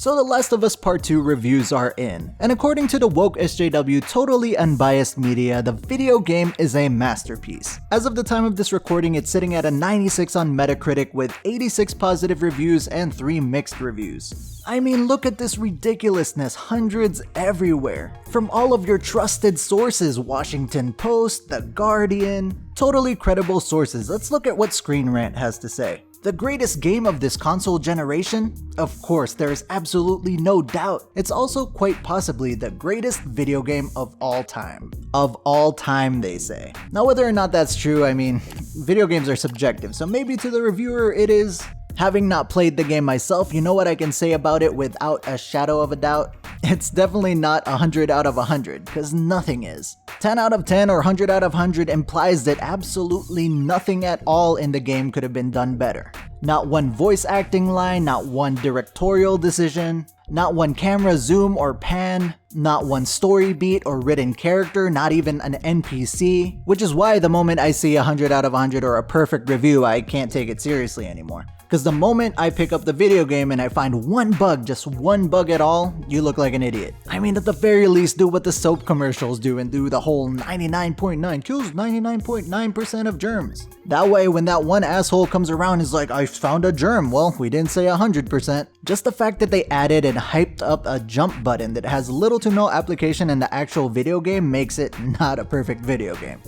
So The Last of Us Part 2 reviews are in, and according to the woke SJW totally unbiased media, the video game is a masterpiece. As of the time of this recording, it's sitting at a 96 on Metacritic with 86 positive reviews and 3 mixed reviews. I mean, look at this ridiculousness, hundreds everywhere. From all of your trusted sources, Washington Post, The Guardian, totally credible sources. Let's look at what Screen Rant has to say. The greatest game of this console generation? Of course, there is absolutely no doubt. It's also quite possibly the greatest video game of all time. Of all time, they say. Now, whether or not that's true, I mean, video games are subjective, so maybe to the reviewer it is. Having not played the game myself, you know what I can say about it without a shadow of a doubt? It's definitely not 100 out of 100, because nothing is. 10 out of 10 or 100 out of 100 implies that absolutely nothing at all in the game could have been done better. Not one voice acting line, not one directorial decision, not one camera zoom or pan, not one story beat or written character, not even an NPC, which is why the moment I see 100 out of 100 or a perfect review, I can't take it seriously anymore. Because the moment I pick up the video game and I find one bug, just one bug at all, you look like an idiot. I mean, at the very least, do what the soap commercials do and do the whole 99.9 kills 99.9% of germs. That way, when that one asshole comes around and is like, I found a germ, well, we didn't say 100%. Just the fact that they added and hyped up a jump button that has little to no application in the actual video game makes it not a perfect video game.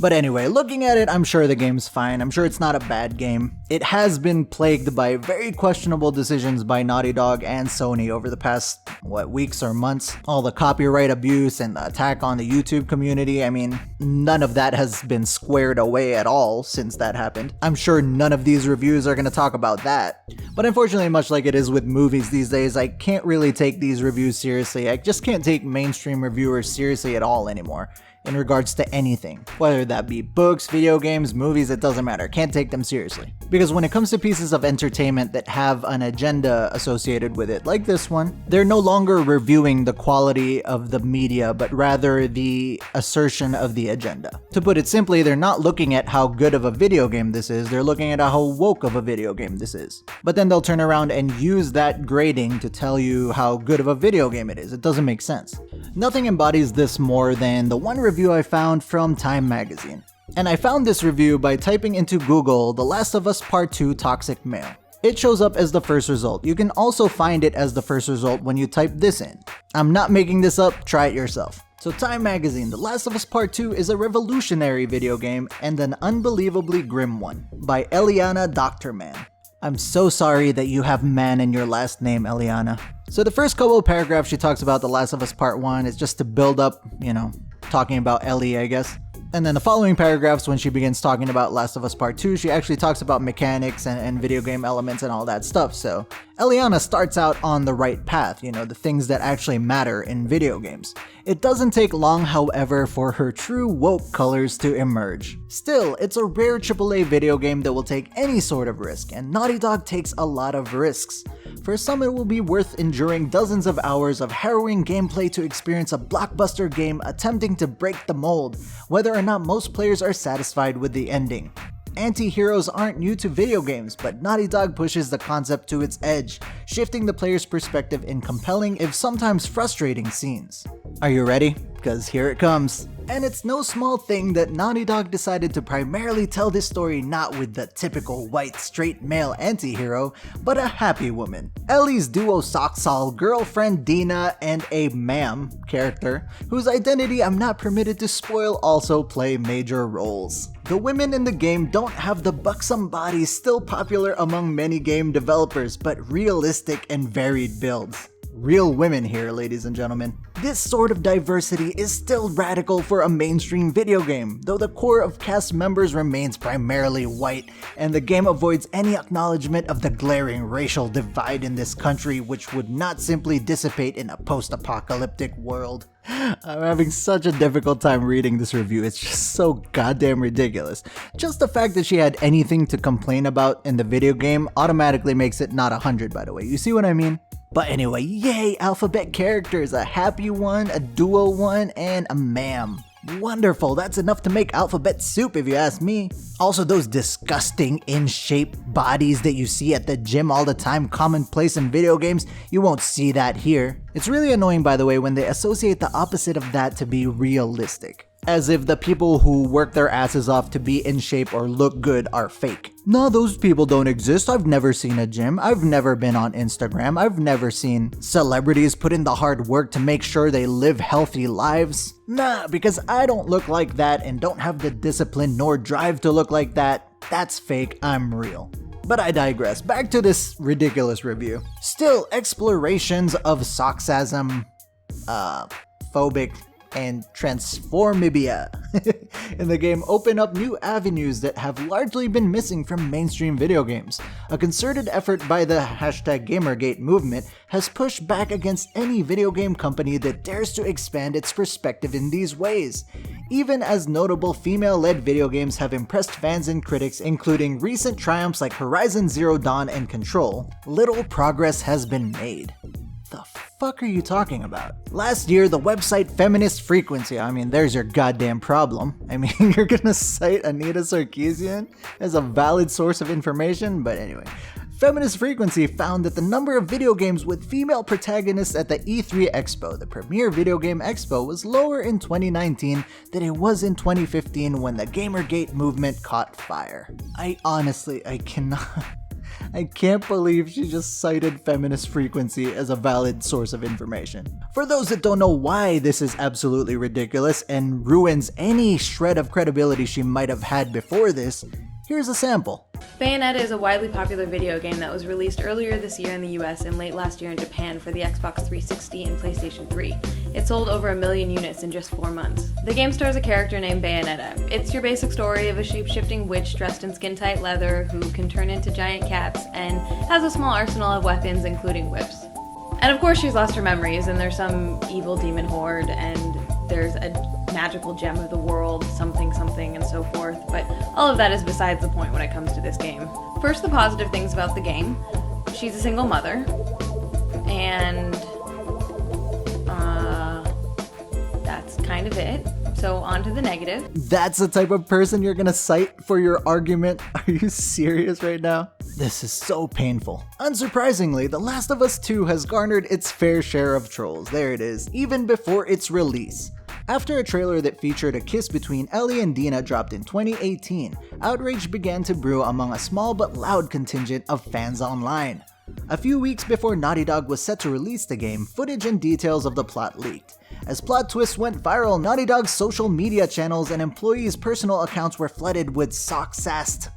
But anyway, looking at it, I'm sure the game's fine. I'm sure it's not a bad game. It has been plagued by very questionable decisions by Naughty Dog and Sony over the past, weeks or months. All the copyright abuse and the attack on the YouTube community, I mean, none of that has been squared away at all since that happened. I'm sure none of these reviews are going to talk about that. But unfortunately, much like it is with movies these days, I can't really take these reviews seriously. I just can't take mainstream reviewers seriously at all anymore. In regards to anything. Whether that be books, video games, movies, it doesn't matter. Can't take them seriously. Because when it comes to pieces of entertainment that have an agenda associated with it, like this one, they're no longer reviewing the quality of the media, but rather the assertion of the agenda. To put it simply, they're not looking at how good of a video game this is, they're looking at how woke of a video game this is. But then they'll turn around and use that grading to tell you how good of a video game it is. It doesn't make sense. Nothing embodies this more than the one review I found from Time magazine. And I found this review by typing into Google The Last of Us Part 2 Toxic Male. It shows up as the first result. You can also find it as the first result when you type this in. I'm not making this up, try it yourself. So Time magazine, The Last of Us Part 2 is a revolutionary video game and an unbelievably grim one by Eliana Dr. Man. I'm so sorry that you have man in your last name, Eliana. So the first couple of paragraphs she talks about The Last of Us Part 1 is just to build up, talking about Ellie, I guess. And then the following paragraphs, when she begins talking about Last of Us Part 2, she actually talks about mechanics and video game elements and all that stuff. So Eliana starts out on the right path, the things that actually matter in video games. It doesn't take long, however, for her true woke colors to emerge. Still, it's a rare AAA video game that will take any sort of risk, and Naughty Dog takes a lot of risks. For some, it will be worth enduring dozens of hours of harrowing gameplay to experience a blockbuster game attempting to break the mold, whether or not most players are satisfied with the ending. Anti-heroes aren't new to video games, but Naughty Dog pushes the concept to its edge, shifting the player's perspective in compelling, if sometimes frustrating, scenes. Are you ready? Because here it comes. And it's no small thing that Naughty Dog decided to primarily tell this story not with the typical white straight male anti-hero, but a happy woman. Ellie's duo-soxal girlfriend Dina and a ma'am character, whose identity I'm not permitted to spoil, also play major roles. The women in the game don't have the buxom bodies still popular among many game developers, but realistic and varied builds. Real women here, ladies and gentlemen. This sort of diversity is still radical for a mainstream video game, though the core of cast members remains primarily white, and the game avoids any acknowledgement of the glaring racial divide in this country, which would not simply dissipate in a post-apocalyptic world. I'm having such a difficult time reading this review, it's just so goddamn ridiculous. Just the fact that she had anything to complain about in the video game automatically makes it not 100, by the way. You see what I mean? But anyway, yay, alphabet characters, a happy one, a duo one, and a ma'am. Wonderful, that's enough to make alphabet soup if you ask me. Also, those disgusting in-shape bodies that you see at the gym all the time, commonplace in video games, you won't see that here. It's really annoying, by the way, when they associate the opposite of that to be realistic. As if the people who work their asses off to be in shape or look good are fake. No, those people don't exist. I've never seen a gym. I've never been on Instagram. I've never seen celebrities put in the hard work to make sure they live healthy lives. Nah, because I don't look like that and don't have the discipline nor drive to look like that. That's fake. I'm real. But I digress. Back to this ridiculous review. Still, explorations of Sarkeesian, phobic, and transformibia in the game open up new avenues that have largely been missing from mainstream video games. A concerted effort by the #Gamergate movement has pushed back against any video game company that dares to expand its perspective in these ways. Even as notable female-led video games have impressed fans and critics, including recent triumphs like Horizon Zero Dawn and Control, little progress has been made. The fuck are you talking about? Last year, the website Feminist Frequency, there's your goddamn problem. You're gonna cite Anita Sarkeesian as a valid source of information? But anyway, Feminist Frequency found that the number of video games with female protagonists at the E3 Expo, the premier video game expo, was lower in 2019 than it was in 2015 when the Gamergate movement caught fire. I cannot... I can't believe she just cited Feminist Frequency as a valid source of information. For those that don't know why this is absolutely ridiculous and ruins any shred of credibility she might have had before this, here's a sample. Bayonetta is a widely popular video game that was released earlier this year in the US and late last year in Japan for the Xbox 360 and PlayStation 3. It sold over 1 million units in just 4 months. The game stars a character named Bayonetta. It's your basic story of a shape-shifting witch dressed in skin-tight leather who can turn into giant cats and has a small arsenal of weapons including whips. And of course she's lost her memories and there's some evil demon horde and there's a magical gem of the world, something, and so forth, but all of that is besides the point when it comes to this game. First, the positive things about the game. She's a single mother, and that's kind of it. So on to the negative. That's the type of person you're gonna cite for your argument? Are you serious right now? This is so painful. Unsurprisingly, The Last of Us 2 has garnered its fair share of trolls, there it is, even before its release. After a trailer that featured a kiss between Ellie and Dina dropped in 2018, outrage began to brew among a small but loud contingent of fans online. A few weeks before Naughty Dog was set to release the game, footage and details of the plot leaked. As plot twists went viral, Naughty Dog's social media channels and employees' personal accounts were flooded with socksast,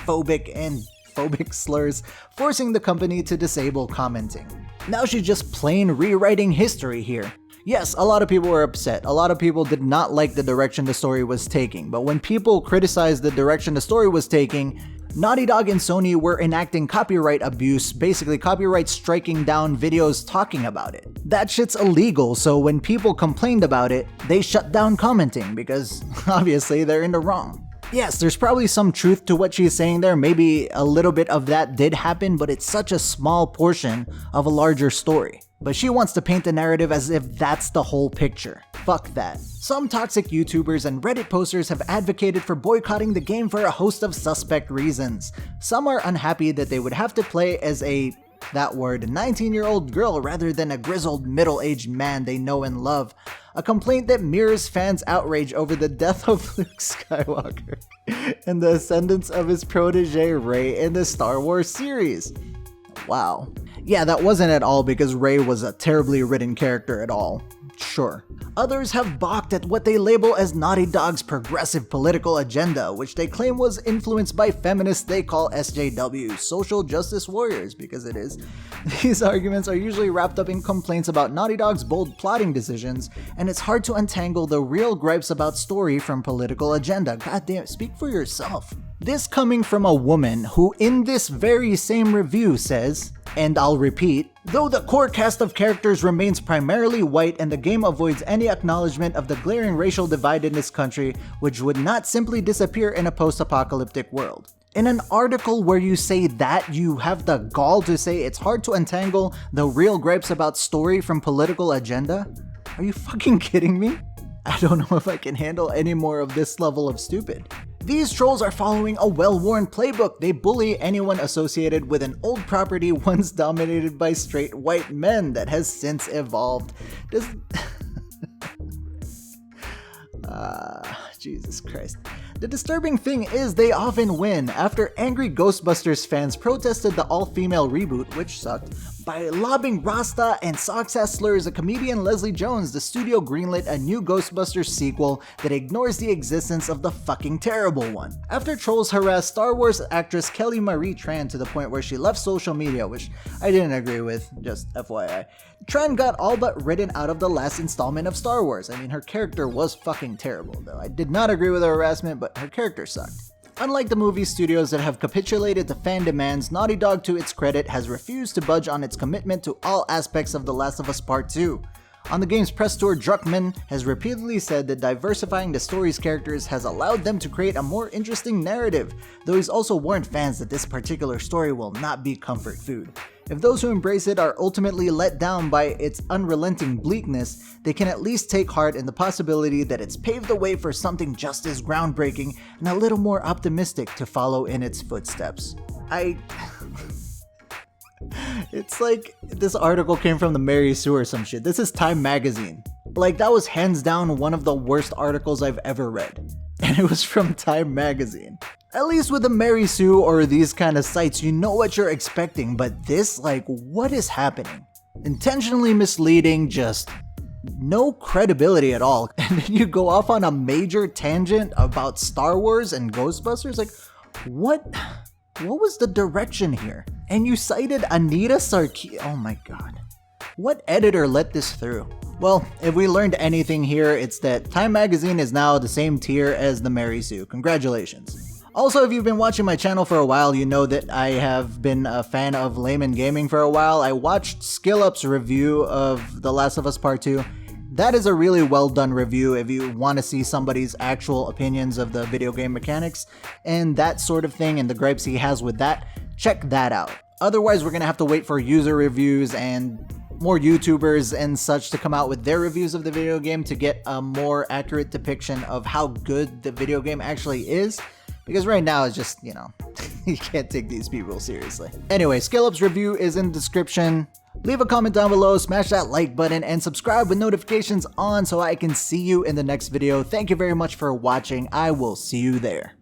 phobic, and phobic slurs, forcing the company to disable commenting. Now she's just plain rewriting history here. Yes, a lot of people were upset. A lot of people did not like the direction the story was taking, but when people criticized the direction the story was taking, Naughty Dog and Sony were enacting copyright abuse, basically copyright striking down videos talking about it. That shit's illegal, so when people complained about it, they shut down commenting because obviously they're in the wrong. Yes, there's probably some truth to what she's saying there, maybe a little bit of that did happen, but it's such a small portion of a larger story. But she wants to paint the narrative as if that's the whole picture. Fuck that. Some toxic YouTubers and Reddit posters have advocated for boycotting the game for a host of suspect reasons. Some are unhappy that they would have to play as a, 19-year-old girl rather than a grizzled middle-aged man they know and love. A complaint that mirrors fans' outrage over the death of Luke Skywalker and the ascendance of his protege Rey in the Star Wars series. Wow. Yeah, that wasn't at all because Rey was a terribly written character at all. Sure. Others have balked at what they label as Naughty Dog's progressive political agenda, which they claim was influenced by feminists they call SJW, social justice warriors, because it is. These arguments are usually wrapped up in complaints about Naughty Dog's bold plotting decisions, and it's hard to untangle the real gripes about story from political agenda. Goddamn, speak for yourself. This coming from a woman who in this very same review says, and I'll repeat, though the core cast of characters remains primarily white and the game avoids any acknowledgement of the glaring racial divide in this country, which would not simply disappear in a post-apocalyptic world. In an article where you say that, you have the gall to say it's hard to untangle the real gripes about story from political agenda? Are you fucking kidding me? I don't know if I can handle any more of this level of stupid. These trolls are following a well-worn playbook. They bully anyone associated with an old property once dominated by straight white men that has since evolved. Jesus Christ. The disturbing thing is they often win. After angry Ghostbusters fans protested the all-female reboot, which sucked, by lobbing Rasta and socks-ass slurs at comedian Leslie Jones, the studio greenlit a new Ghostbusters sequel that ignores the existence of the fucking terrible one. After trolls harassed Star Wars actress Kelly Marie Tran to the point where she left social media, which I didn't agree with, just FYI, Tran got all but written out of the last installment of Star Wars. I mean, her character was fucking terrible, though. I did not agree with her harassment, but her character sucked. Unlike the movie studios that have capitulated to fan demands, Naughty Dog, to its credit, has refused to budge on its commitment to all aspects of The Last of Us Part 2. On the game's press tour, Druckmann has repeatedly said that diversifying the story's characters has allowed them to create a more interesting narrative, though he's also warned fans that this particular story will not be comfort food. If those who embrace it are ultimately let down by its unrelenting bleakness, they can at least take heart in the possibility that it's paved the way for something just as groundbreaking and a little more optimistic to follow in its footsteps. It's like this article came from the Mary Sue or some shit. This is Time Magazine. Like, that was hands down one of the worst articles I've ever read. And it was from Time Magazine. At least with the Mary Sue or these kind of sites, you know what you're expecting, but this, like, what is happening? Intentionally misleading, just no credibility at all. And then you go off on a major tangent about Star Wars and Ghostbusters? Like, what was the direction here? And you cited Anita Sarkeesian. Oh my god. What editor let this through? Well, if we learned anything here, it's that Time Magazine is now the same tier as the Mary Sue. Congratulations. Also, if you've been watching my channel for a while, you know that I have been a fan of Layman Gaming for a while. I watched SkillUp's review of The Last of Us Part 2. That is a really well done review if you want to see somebody's actual opinions of the video game mechanics and that sort of thing and the gripes he has with that. Check that out. Otherwise, we're going to have to wait for user reviews and more YouTubers and such to come out with their reviews of the video game to get a more accurate depiction of how good the video game actually is. Because right now it's just, you know, you can't take these people seriously. Anyway, SkillUp's review is in the description. Leave a comment down below, smash that like button, and subscribe with notifications on so I can see you in the next video. Thank you very much for watching. I will see you there.